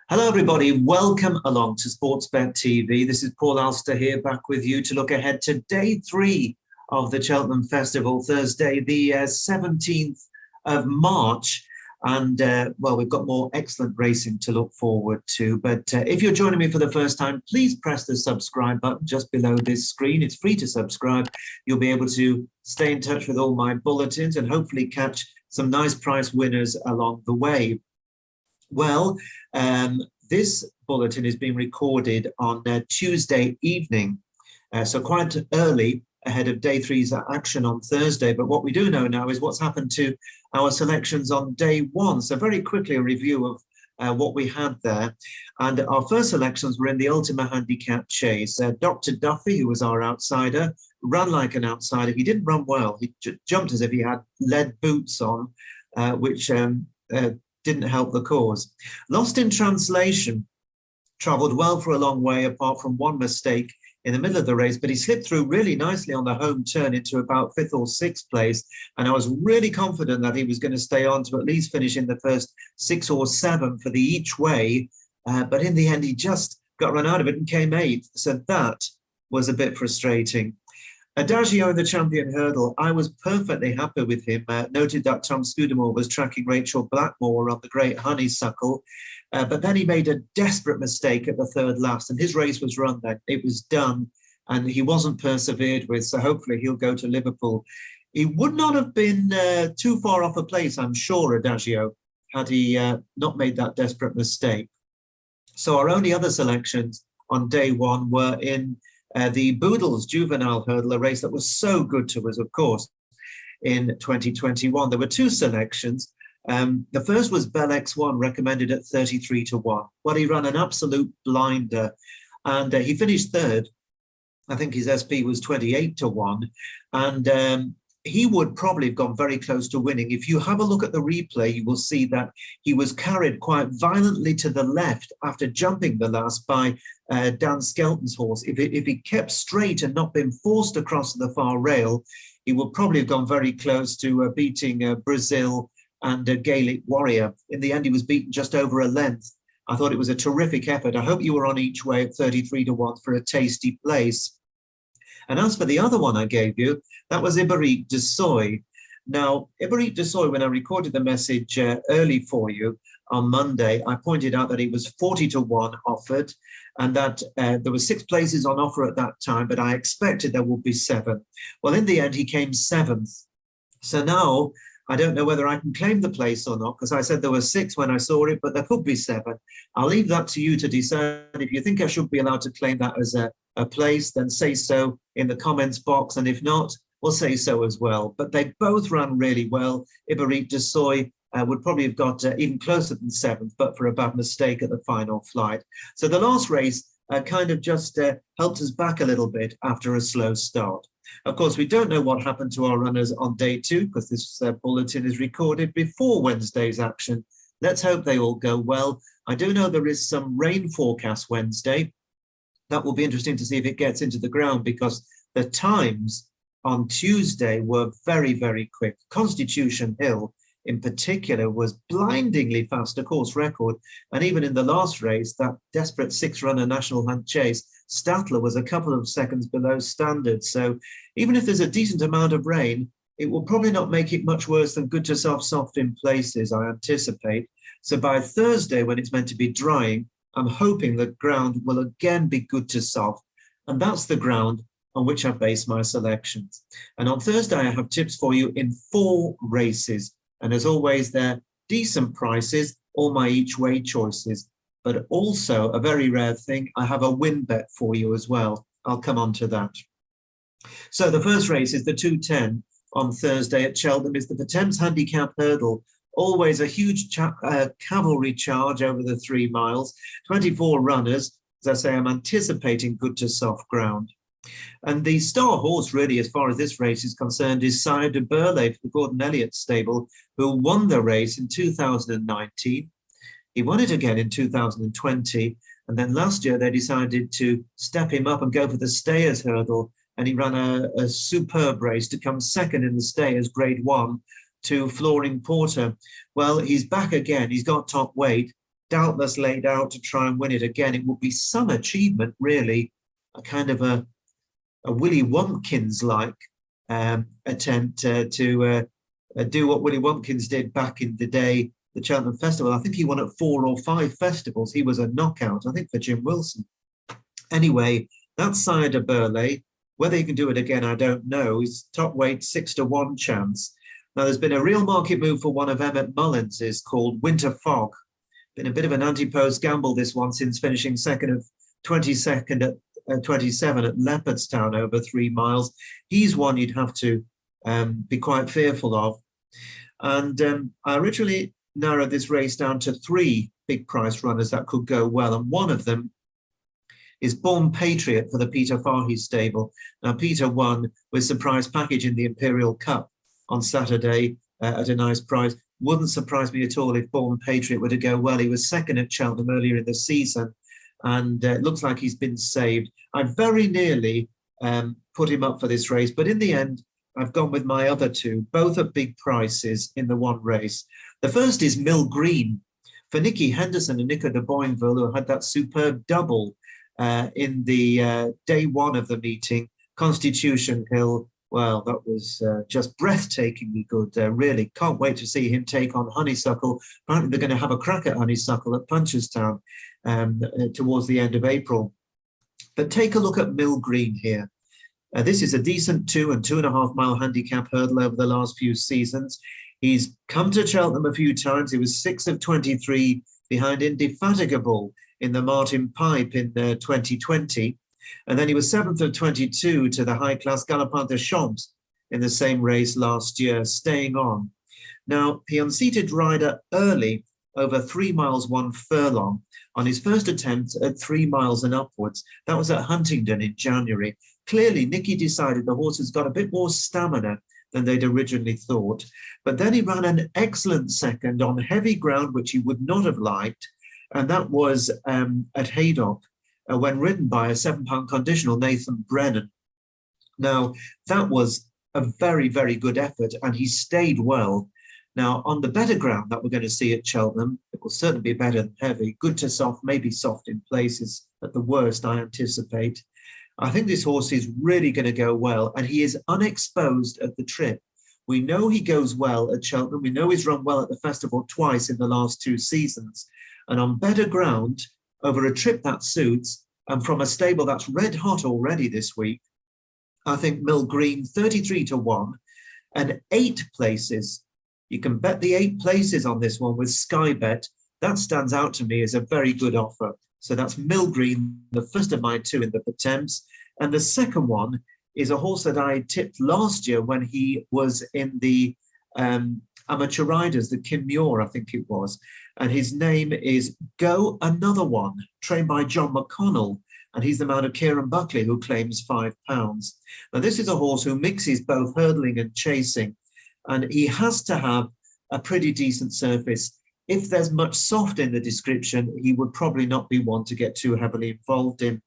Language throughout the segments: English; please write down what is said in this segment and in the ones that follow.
Hello everybody, welcome along to SportsBet TV. This is Paul Alster here, back with you to look ahead to day 3 of the Cheltenham Festival, Thursday the 17th of March. And well, we've got more excellent racing to look forward to. But if you're joining me for the first time, please press the subscribe button just below this screen. It's free to subscribe. You'll be able to stay in touch with all my bulletins and hopefully catch some nice prize winners along the way. Well, this bulletin is being recorded on Tuesday evening, so quite early ahead of day 3's action on Thursday. But what we do know now is what's happened to our selections on day 1. So very quickly, a review of what we had there. And our first selections were in the Ultimate Handicap chase. Dr. Duffy, who was our outsider, ran like an outsider. He didn't run well. He jumped as if he had lead boots on, which didn't help the cause. Lost in Translation travelled well for a long way, apart from one mistake in the middle of the race, but he slipped through really nicely on the home turn into about 5th or 6th place, and I was really confident that he was going to stay on to at least finish in the first 6 or 7 for the each way, but in the end he just got run out of it and came 8th, so that was a bit frustrating. Adagio in the Champion Hurdle, I was perfectly happy with him. Noted that Tom Scudamore was tracking Rachel Blackmore on the Great Honeysuckle, but then he made a desperate mistake at the 3rd last, and his race was run then. It was done, and he wasn't persevered with, so hopefully he'll go to Liverpool. He would not have been too far off a place, I'm sure, Adagio, had he not made that desperate mistake. So our only other selections on day 1 were in the Boodles Juvenile Hurdle, a race that was so good to us, of course, in 2021. There were 2 selections. The first was Bell X1, recommended at 33 to 1. Well, he ran an absolute blinder, and he finished 3rd. I think his SP was 28 to 1, and he would probably have gone very close to winning. If you have a look at the replay, you will see that he was carried quite violently to the left after jumping the last by Dan Skelton's horse. If he kept straight and not been forced across the far rail, he would probably have gone very close to beating Brazil and Gaelic Warrior. In the end, he was beaten just over a length. I thought it was a terrific effort. I hope you were on each way at 33 to 1 for a tasty place. And as for the other one I gave you, that was Iberique de Soy. Now, Iberique de Soy, when I recorded the message early for you on Monday, I pointed out that it was 40 to 1 offered, and that there were 6 places on offer at that time, but I expected there would be 7. Well, in the end, he came 7th. So now I don't know whether I can claim the place or not, because I said there were 6 when I saw it, but there could be 7. I'll leave that to you to decide. If you think I should be allowed to claim that as a place, then say so in the comments box, and if not, we'll say so as well. But they both ran really well. Iberique de Soy would probably have got even closer than 7th, but for a bad mistake at the final flight. So the last race kind of just helped us back a little bit after a slow start. Of course, we don't know what happened to our runners on day 2, because this bulletin is recorded before Wednesday's action. Let's hope they all go well. I do know there is some rain forecast Wednesday. That will be interesting to see if it gets into the ground, because the times on Tuesday were very, very quick. Constitution Hill in particular was blindingly fast, a course record. And even in the last race, that desperate 6-runner National Hunt Chase, Statler was a couple of seconds below standard. So even if there's a decent amount of rain, it will probably not make it much worse than good to soft in places, I anticipate. So by Thursday, when it's meant to be drying, I'm hoping the ground will again be good to soft, and that's the ground on which I base my selections. And on Thursday, I have tips for you in 4 races. And as always, they're decent prices, all my each way choices, but also a very rare thing, I have a win bet for you as well. I'll come on to that. So the first race is the 2:10 on Thursday at Cheltenham. It's the Thames Handicap Hurdle. Always a huge cavalry charge over the 3 miles, 24 runners. As I say, I'm anticipating good to soft ground. And the star horse, really, as far as this race is concerned, is Sire de Burley for the Gordon Elliott stable, who won the race in 2019. He won it again in 2020. And then last year, they decided to step him up and go for the Stayers Hurdle. And he ran a superb race to come 2nd in the Stayers Grade 1. To Flooring Porter. Well, he's back again. He's got top weight. doubtless laid out to try and win it again. It would be some achievement, really, a kind of a Willie Wumpkins-like attempt to do what Willie Wumpkins did back in the day, the Cheltenham Festival. I think he won at 4 or 5 festivals. He was a knockout, I think, for Jim Wilson. Anyway, that's Sire de Burley. Whether he can do it again, I don't know. He's top weight, 6-1 chance. Now, there's been a real market move for one of Emmett Mullins's called Winter Fog. Been a bit of an anti-post gamble, this one, since finishing second of 22nd at 27 at Leopardstown over 3 miles. He's one you'd have to be quite fearful of. And I originally narrowed this race down to 3 big price runners that could go well, and one of them is Born Patriot for the Peter Fahey stable. Now, Peter won with surprise package in the Imperial Cup on Saturday at a nice price. Wouldn't surprise me at all if Born Patriot were to go well. He was second at Cheltenham earlier in the season, and it looks like he's been saved. I very nearly put him up for this race, but in the end, I've gone with my other 2, both at big prices in the one race. The first is Mill Green for Nicky Henderson and Nico de Boinville, who had that superb double in the day 1 of the meeting. Constitution Hill, well, that was just breathtakingly good, really. Can't wait to see him take on Honeysuckle. Apparently they're going to have a crack at Honeysuckle at Punchestown towards the end of April. But take a look at Mill Green here. This is a decent 2 and 2.5 mile handicap hurdle over the last few seasons. He's come to Cheltenham a few times. He was 6 of 23 behind Indefatigable in the Martin Pipe in 2020. And then he was 7th of 22 to the high-class Galopin de Champs in the same race last year, staying on. Now, he unseated rider early over 3 miles 1 furlong on his first attempt at 3 miles and upwards. That was at Huntingdon in January. Clearly, Nicky decided the horse has got a bit more stamina than they'd originally thought. But then he ran an excellent second on heavy ground, which he would not have liked, and that was at Haydock, when ridden by a 7-pound conditional, Nathan Brennan. Now, that was a very, very good effort, and he stayed well. Now, on the better ground that we're going to see at Cheltenham, it will certainly be better than heavy, good to soft, maybe soft in places, at the worst, I anticipate. I think this horse is really going to go well, and he is unexposed at the trip. We know he goes well at Cheltenham. We know he's run well at the festival twice in the last 2 seasons. And on better ground, over a trip that suits, and from a stable that's red hot already this week, I think Mill Green 33-1 and 8 places. You can bet the 8 places on this one with Sky Bet. That stands out to me as a very good offer. So that's Mill Green, the first of my 2 in the Thames. And the second one is a horse that I tipped last year when he was in the Amateur Riders, the Kim Muir, I think it was. And his name is Go Another One, trained by John McConnell. And he's the man of Kieran Buckley, who claims £5. Now, this is a horse who mixes both hurdling and chasing. And he has to have a pretty decent surface. If there's much soft in the description, he would probably not be one to get too heavily involved in.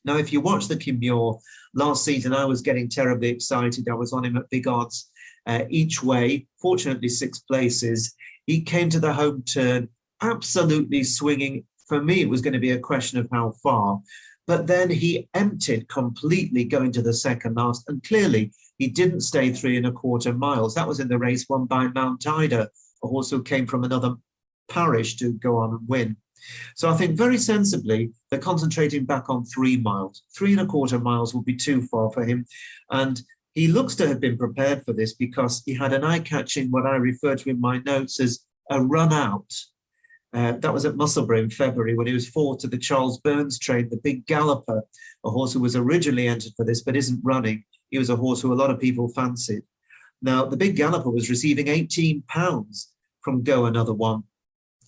Now, if you watch the Kim Muir last season, I was getting terribly excited. I was on him at big odds each way, fortunately 6 places. He came to the home turn absolutely swinging. For me, it was going to be a question of how far. But then he emptied completely going to the second last. And clearly, he didn't stay 3.25 miles. That was in the race won by Mount Ida, a horse who came from another parish to go on and win. So I think very sensibly, they're concentrating back on 3 miles. 3.25 miles will be too far for him. And he looks to have been prepared for this because he had an eye-catching, what I refer to in my notes as a run out. That was at Musselburgh in February when he was 4th to the Charles Burns train, the big galloper, a horse who was originally entered for this but isn't running. He was a horse who a lot of people fancied. Now, the big galloper was receiving £18 from Go Another One.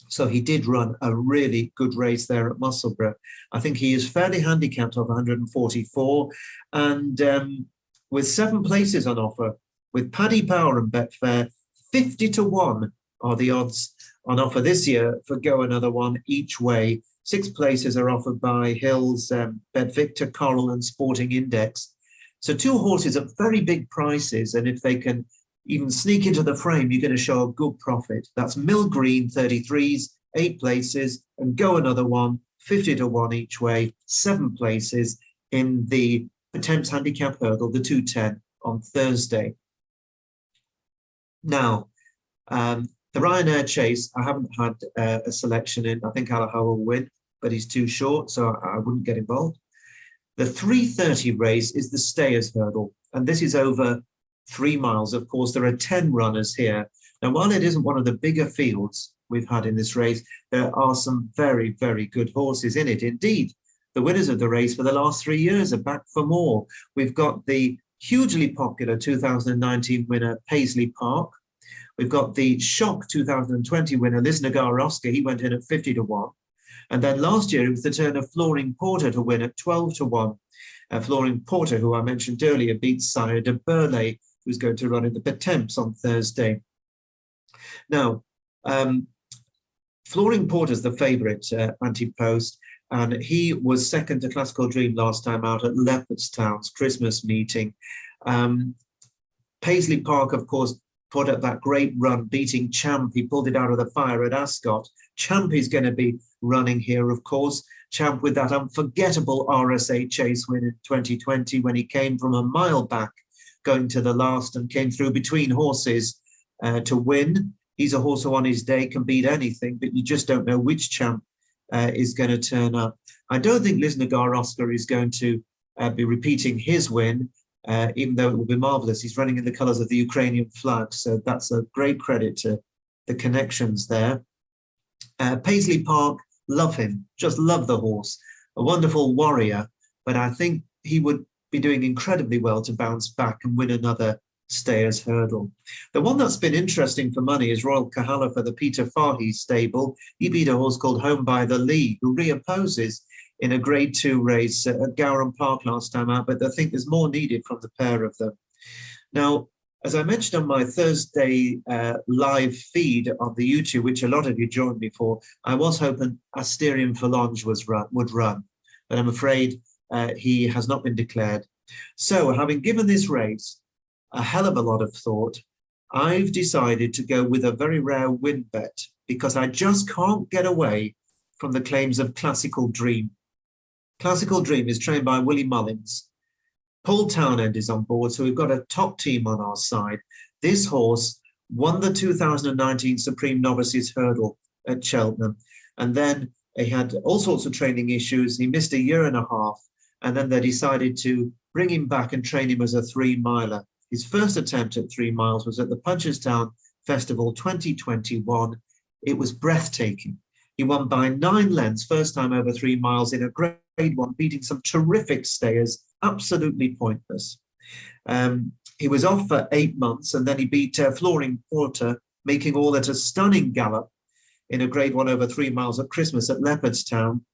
So he did run a really good race there at Musselburgh. I think he is fairly handicapped of 144. And with 7 places on offer, with Paddy Power and Betfair, 50-1 are the odds on offer this year for Go Another One each way. 6 places are offered by Hills, Bedvictor, Coral and Sporting Index. So 2 horses at very big prices, and if they can even sneak into the frame, you're going to show a good profit. That's Mill Green 33s 8 places, and Go Another One, 50 to 1 each way, 7 places in the Thames Handicap Hurdle, the 210 on Thursday. Now, the Ryanair Chase, I haven't had a selection in. I think Alaha will win, but he's too short, so I wouldn't get involved. The 3:30 race is the Stayers Hurdle, and this is over 3 miles. Of course, there are 10 runners here. Now, while it isn't one of the bigger fields we've had in this race, there are some very, very good horses in it. Indeed, the winners of the race for the last 3 years are back for more. We've got the hugely popular 2019 winner, Paisley Park. We've got the shock 2020 winner, Lisnagar Oscar. He went in at 50 to 1. And then last year, it was the turn of Flooring Porter to win at 12 to 1. Flooring Porter, who I mentioned earlier, beats Sire de Burley, who's going to run in the Thames on Thursday. Now, Flooring Porter's the favourite anti-post, and he was second to Classical Dream last time out at Leopardstown's Christmas meeting. Paisley Park, of course, put up that great run, beating Champ. He pulled it out of the fire at Ascot. Champ is going to be running here, of course. Champ with that unforgettable RSA Chase win in 2020 when he came from a mile back going to the last and came through between horses to win. He's a horse who on his day can beat anything, but you just don't know which Champ is going to turn up. I don't think Lisnagar Oscar is going to be repeating his win, even though it will be marvellous. He's running in the colours of the Ukrainian flag, so that's a great credit to the connections there. Paisley Park, love him, just love the horse, a wonderful warrior, but I think he would be doing incredibly well to bounce back and win another Stayers Hurdle. The one that's been interesting for money is Royal Kahala for the Peter Fahey stable. He beat a horse called Home by the Lee, who reopposes in a Grade 2 race at Gowran Park last time out, but I think there's more needed from the pair of them. Now, as I mentioned on my Thursday live feed on the YouTube, which a lot of you joined me for, I was hoping Asterion Forlange would run, but I'm afraid he has not been declared. So, having given this race a hell of a lot of thought, I've decided to go with a very rare win bet because I just can't get away from the claims of Classical Dream. Classical Dream is trained by Willie Mullins. Paul Townend is on board, so we've got a top team on our side. This horse won the 2019 Supreme Novices Hurdle at Cheltenham, and then he had all sorts of training issues. He missed 1.5 years, and then they decided to bring him back and train him as a 3-miler. His first attempt at 3 miles was at the Punchestown Festival 2021. It was breathtaking. He won by 9 lengths, first time over 3 miles in a Grade 1, beating some terrific stayers, absolutely pointless. He was off for 8 months, and then he beat Flooring Porter, making all that a stunning gallop in a Grade 1 over 3 miles at Christmas at Leopardstown.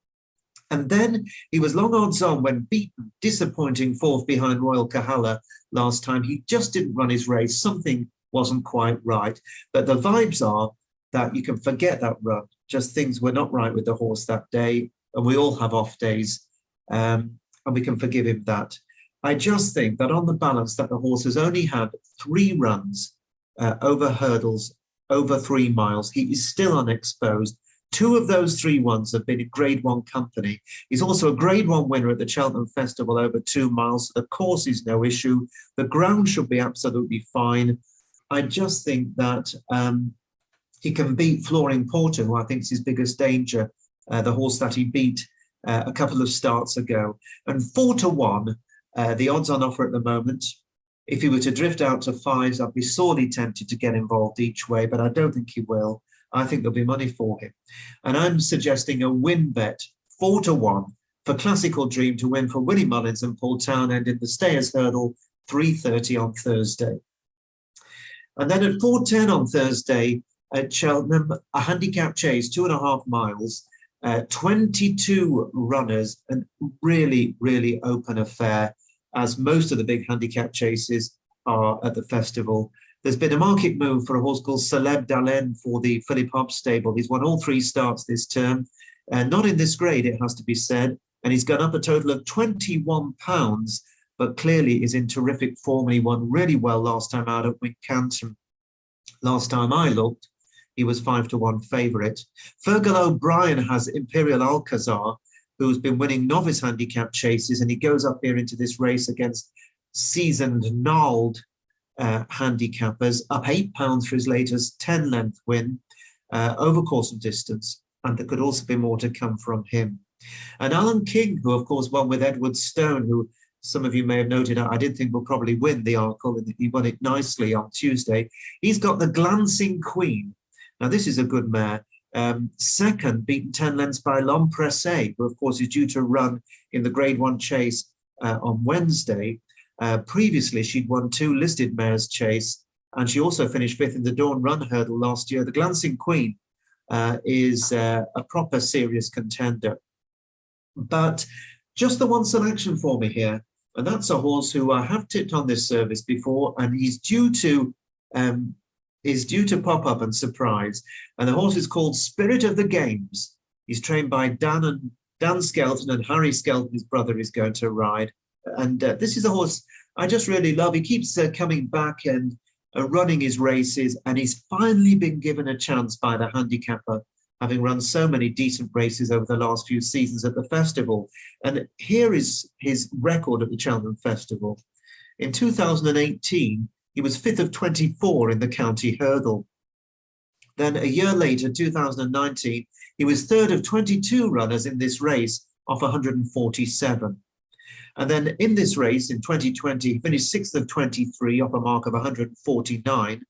And then he was long odds on when beaten, disappointing fourth behind Royal Kahala last time. He just didn't run his race. Something wasn't quite right. But the vibes are that you can forget that run. Just things were not right with the horse that day. And we all have off days. And we can forgive him that. I just think that on the balance that the horse has only had 3 runs over hurdles, over 3 miles. He is still unexposed. 2 of those 3 ones have been in Grade 1 company. He's also a Grade 1 winner at the Cheltenham Festival over 2 miles. The course is no issue. The ground should be absolutely fine. I just think that he can beat Flooring Porter, who I think is his biggest danger, the horse that he beat a couple of starts ago. And 4 to 1, the odds on offer at the moment. If he were to drift out to 5s, I'd be sorely tempted to get involved each way, but I don't think he will. I think there'll be money for him. And I'm suggesting a win bet, 4 to 1, for Classical Dream to win for Willie Mullins and Paul Townend in the Stayers Hurdle, 3:30 on Thursday. And then at 4:10 on Thursday at Cheltenham, a handicap chase, 2.5 miles, 22 runners, and really, really open affair, as most of the big handicap chases are at the festival. There's been a market move for a horse called Celeb Dalen for the Philip Hobbs stable. He's won all 3 starts this term, not in this grade, it has to be said, and he's gone up a total of £21, but clearly is in terrific form. He won really well last time out at Wincanton. Last time I looked, He was 5-1 favourite. Fergal O'Brien has Imperial Alcazar, who's been winning novice handicap chases, and he goes up here into this race against seasoned, gnarled handicappers, up £8 for his latest 10-length win over course and distance, and there could also be more to come from him. And Alan King, who of course won with Edward Stone, who some of you may have noted I did think will probably win the Arkle, and he won it nicely on Tuesday. He's got the Glancing Queen. Now this is a good mare. Second, beaten 10 lengths by L'Empresse, who of course is due to run in the Grade 1 chase on Wednesday. Previously, she'd won 2 listed mares chase, and she also finished 5th in the Dawn Run hurdle last year. The Glancing Queen is a proper serious contender. But just the one selection for me here, and that's a horse who I have tipped on this service before, and he's due to pop up and surprise. And the horse is called Spirit of the Games. He's trained by Dan Skelton, and Harry Skelton, his brother, is going to ride. And this is a horse I just really love. He keeps coming back and running his races, and he's finally been given a chance by the handicapper, having run so many decent races over the last few seasons at the festival. And here is his record at the Cheltenham Festival. In 2018, he was 5th of 24 in the county hurdle. Then a year later, 2019, he was 3rd of 22 runners in this race off 147. And then in this race in 2020, he finished 6th of 23 off a mark of 149.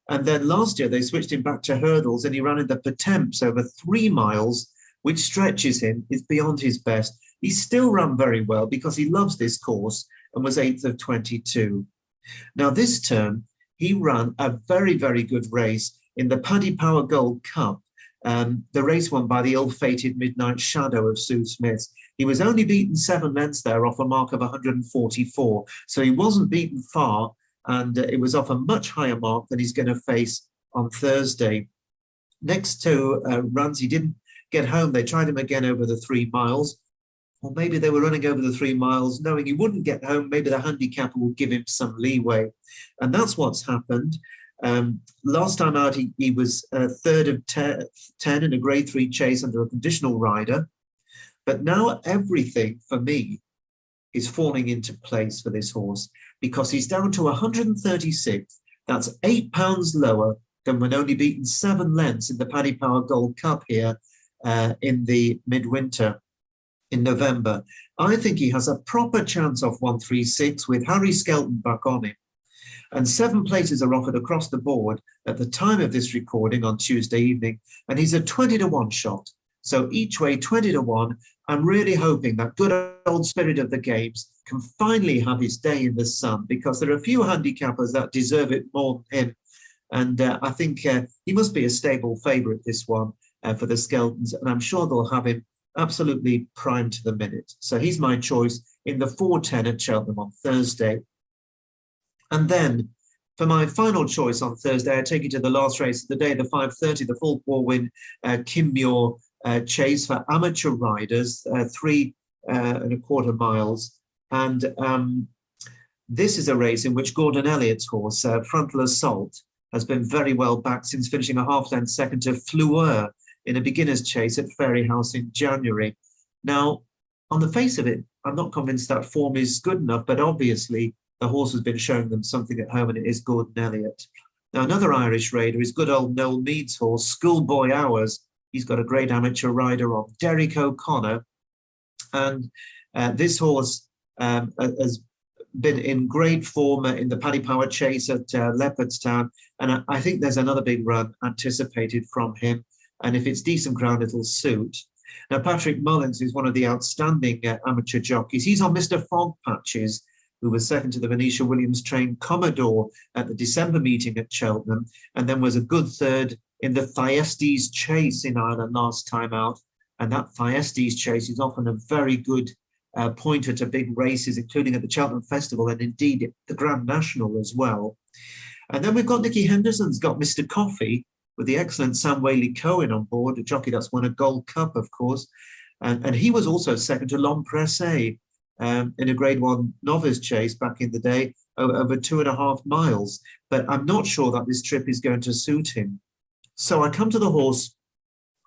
And then last year, they switched him back to hurdles, and he ran in the Pertemps over 3 miles, which stretches him. It's beyond his best. He still ran very well because he loves this course, and was 8th of 22. Now, this term, he ran a very, very good race in the Paddy Power Gold Cup, the race won by the ill-fated Midnight Shadow of Sue Smith. He was only beaten 7 lengths there off a mark of 144, so he wasn't beaten far, and it was off a much higher mark than he's going to face on Thursday. Next 2 runs, he didn't get home. They tried him again over the 3 miles. Or maybe they were running over the 3 miles, knowing he wouldn't get home. Maybe the handicapper will give him some leeway. And that's what's happened. Last time out, he was 3rd of 10 in a Grade 3 chase under a conditional rider. But now everything, for me, is falling into place for this horse, because he's down to 136. That's £8 lower than when only beaten 7 lengths in the Paddy Power Gold Cup here in the midwinter in November. I think he has a proper chance off 136 with Harry Skelton back on him. And 7 places are offered across the board at the time of this recording on Tuesday evening, and he's a 20-1 shot. So each way 20-1. I'm really hoping that good old Spirit of the Games can finally have his day in the sun, because there are a few handicappers that deserve it more than him. And I think he must be a stable favourite, this one, for the Skeltons, and I'm sure they'll have him absolutely primed to the minute. So he's my choice in the 4:10 at Cheltenham on Thursday. And then for my final choice on Thursday, I take you to the last race of the day, the 5:30, the full 4-win Kinmure chase for amateur riders, 3.25 miles. And this is a race in which Gordon Elliott's horse, Frontal Assault, has been very well backed since finishing a half-length second to Fleur in a beginner's chase at Fairyhouse in January. Now, on the face of it, I'm not convinced that form is good enough, but obviously the horse has been showing them something at home, and it is Gordon Elliott. Now, another Irish raider is good old Noel Mead's horse, Schoolboy Hours. He's got a great amateur rider on, Derek O'Connor. And this horse has been in great form in the Paddy Power chase at Leopardstown. And I think there's another big run anticipated from him. And if it's decent ground, it'll suit. Now, Patrick Mullins is one of the outstanding amateur jockeys. He's on Mr. Fog Patches, who was second to the Venetia Williams trained Commodore at the December meeting at Cheltenham, and then was a good third in the Thyestes Chase in Ireland last time out. And that Thyestes Chase is often a very good pointer to big races, including at the Cheltenham Festival and indeed the Grand National as well. And then we've got Nicky Henderson's got Mr. Coffee with the excellent Sam Whaley-Cohen on board, a jockey that's won a Gold Cup, of course. And he was also second to L'Empresse in a Grade 1 novice chase back in the day, over 2.5 miles. But I'm not sure that this trip is going to suit him. So I come to the horse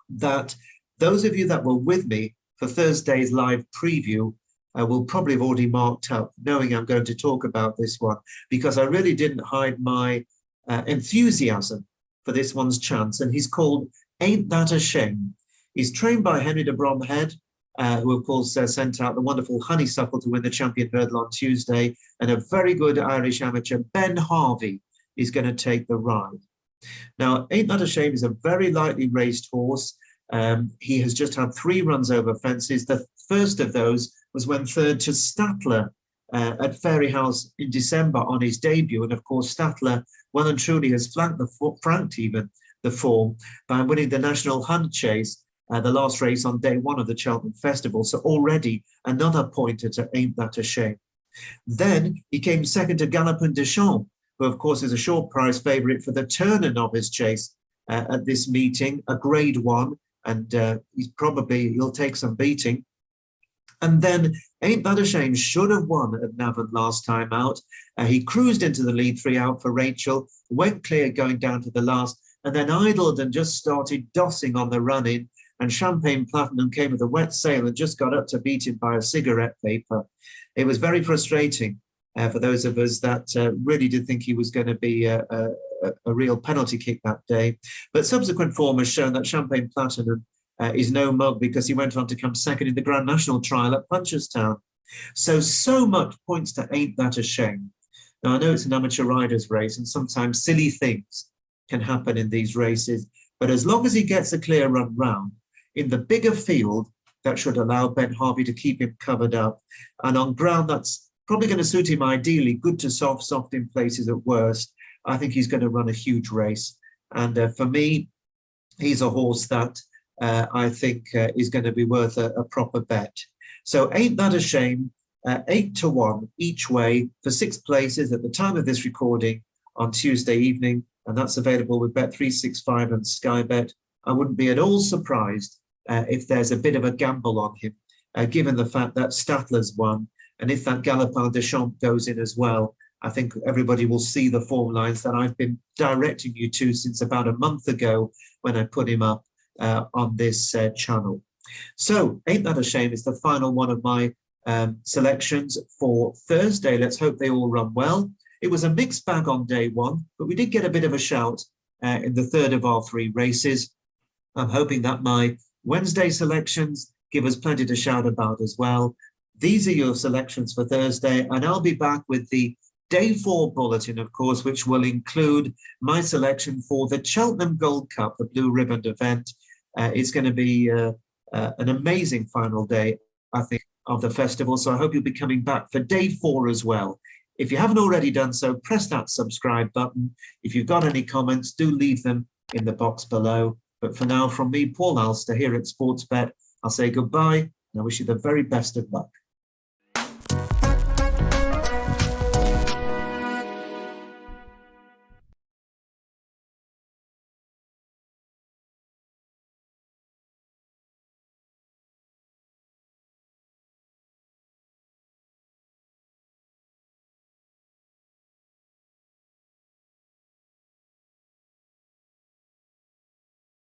that those of you that were with me for Thursday's live preview will probably have already marked up, knowing I'm going to talk about this one, because I really didn't hide my enthusiasm for this one's chance. And he's called Ain't That a Shame. He's trained by Henry de Bromhead, who of course sent out the wonderful Honeysuckle to win the champion hurdle on Tuesday, and a very good Irish amateur, Ben Harvey, is going to take the ride. Now, Ain't That a Shame is a very lightly raced horse. He has just had 3 runs over fences. The first of those was when third to Statler at Fairyhouse in December on his debut. And of course, Statler well and truly has franked the form by winning the National Hunt Chase, the last race on day 1 of the Cheltenham Festival. So already another pointer to Ain't That a Shame. Then he came second to Galopin des Champs, who of course is a short price favourite for the Turner Novice Chase at this meeting, a grade 1, and he'll take some beating. And then Ain't That a Shame should have won at Navan last time out. He cruised into the lead 3 out for Rachel, went clear going down to the last, and then idled and just started dossing on the run-in. And Champagne Platinum came with a wet sail and just got up to beat him by a cigarette paper. It was very frustrating for those of us that really did think he was going to be a real penalty kick that day. But subsequent form has shown that Champagne Platinum is no mug, because he went on to come second in the Grand National trial at Punchestown. So much points to Ain't That a Shame. Now, I know it's an amateur riders race, and sometimes silly things can happen in these races, but as long as he gets a clear run round, in the bigger field, that should allow Ben Harvey to keep him covered up. And on ground that's probably going to suit him ideally, good to soft in places at worst, I think he's going to run a huge race. And for me, he's a horse that I think is going to be worth a proper bet. So Ain't That a Shame, 8-1 each way for 6 places at the time of this recording on Tuesday evening. And that's available with Bet365 and Sky Bet. I wouldn't be at all surprised if there's a bit of a gamble on him, given the fact that Statler's won. And if that Galopin des Champs goes in as well, I think everybody will see the form lines that I've been directing you to since about a month ago when I put him up on this channel. So Ain't That a Shame is the final one of my selections for Thursday. Let's hope they all run well. It was a mixed bag on day 1, but we did get a bit of a shout in the third of our 3 races. I'm hoping that my Wednesday selections give us plenty to shout about as well. These are your selections for Thursday, and I'll be back with the Day 4 bulletin, of course, which will include my selection for the Cheltenham Gold Cup, the blue ribboned event. It's going to be an amazing final day, I think, of the festival. So I hope you'll be coming back for Day 4 as well. If you haven't already done so, press that subscribe button. If you've got any comments, do leave them in the box below. But for now, from me, Paul Alster, here at SportsBet, I'll say goodbye, and I wish you the very best of luck.